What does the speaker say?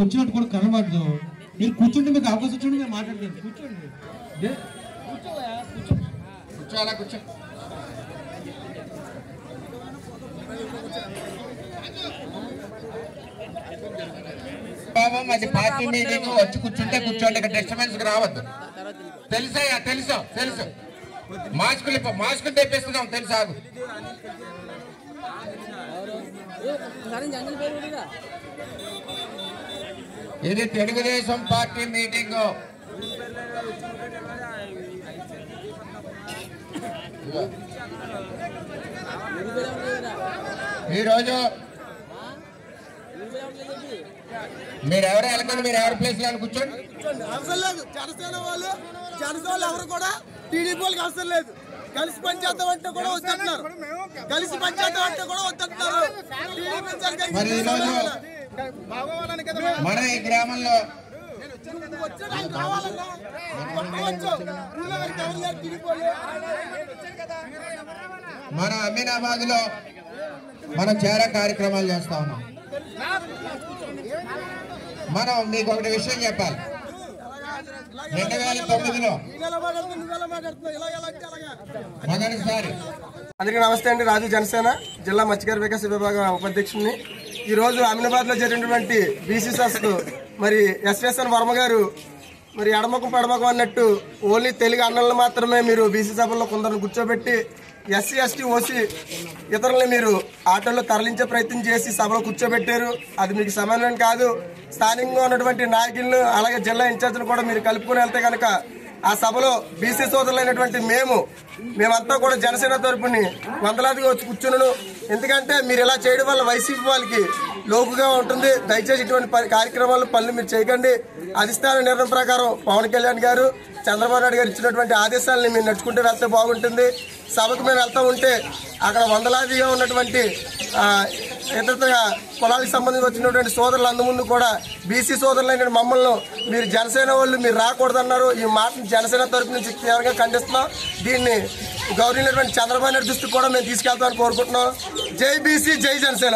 వచ్చినట్టు కూడా కనబడదు. మీరు కూర్చుంటే మీకు అవకాశం వచ్చింది, మీరు మాట్లాడతారు. కూర్చోండి, కూర్చోాలా కూర్చో. బాబు అది పార్టీ మీటింగ్, వచ్చి కూర్చుంటే కూర్చోండి, ఇక్కడ డిస్టర్బెన్స్ రావద్దు. తెలుసా? తెలుసు. మాస్కులు తెప్పిస్తున్నాం, తెలుసా? ఇది తెలుగుదేశం పార్టీ మీటింగ్. ఈరోజు మీరెవరు వెళ్ళకండి, మీరు ఎవరి ప్లేస్ లో కూర్చోండి. అవసరం లేదు. జనసేన ఎవరు కూడా టీడీపీ వాళ్ళకి అవసరం లేదు. కలిసి పనిచేద్దాం అంటే కూడా వద్దంటున్నారు. మరి ఈరోజు మన ఈ గ్రామంలో మన అమీనాబాద్ లో మనం చాలా కార్యక్రమాలు చేస్తా ఉన్నాం. మనం మీకు ఒకటి విషయం చెప్పాలి. 2009లో మొదటిసారి. అందరికీ నమస్తే అండి. రాజు, జనసేన జిల్లా మత్స్యకార వికాస విభాగం ఉపాధ్యక్షుడిని. ఈ రోజు అమీనాబాద్ లో జరిగినటువంటి బీసీ సభకు మరి ఎస్ఎస్ఎన్ వర్మ గారు మరి ఎడమకం పడమకం అన్నట్టు ఓన్లీ తెలుగు అన్నలను మాత్రమే మీరు బీసీ సభల్లో కొందరు కూర్చోబెట్టి ఎస్సీ ఎస్టీ ఓసీ ఇతరులని మీరు ఆటోల్లో తరలించే ప్రయత్నం చేసి సభలో కూర్చోబెట్టారు. అది మీకు సమానం కాదు. స్థానికంగా ఉన్నటువంటి నాయకులను అలాగే జిల్లా ఇన్ఛార్జ్ను కూడా మీరు కలుపుకొని వెళ్తే కనుక ఆ సభలో బీసీ సోదరులైనటువంటి మేమంతా కూడా జనసేన తరపుని వందలాదిగా వచ్చి కూర్చున్నాను. ఎందుకంటే మీరు ఇలా చేయడం వల్ల వైసీపీ వాళ్ళకి లోపుగా ఉంటుంది. దయచేసి ఇటువంటి కార్యక్రమాలు పనులు మీరు చేయకండి. అధిష్టాన నిర్ణయం ప్రకారం పవన్ కళ్యాణ్ గారు, చంద్రబాబు నాయుడు గారు ఇచ్చినటువంటి ఆదేశాలని మీరు నడుచుకుంటూ వెళ్తే బాగుంటుంది. సభకు మేము వెళ్తూ ఉంటే అక్కడ వందలాదిగా ఉన్నటువంటి ఇతర కులాలకు సంబంధించి వచ్చినటువంటి సోదరులు అందముందు కూడా బీసీ సోదరులైన మమ్మల్ని మీరు జనసేన వాళ్ళు మీరు రాకూడదన్నారు. ఈ మాటను జనసేన తరపు నుంచి తీవ్రంగా ఖండిస్తున్నాం. దీన్ని గౌరవనీయులైనటువంటి చంద్రబాబు నాయుడు దృష్టికి కూడా మేము తీసుకెళ్తామని కోరుకుంటున్నాం. జై బీసీ, జై జనసేన.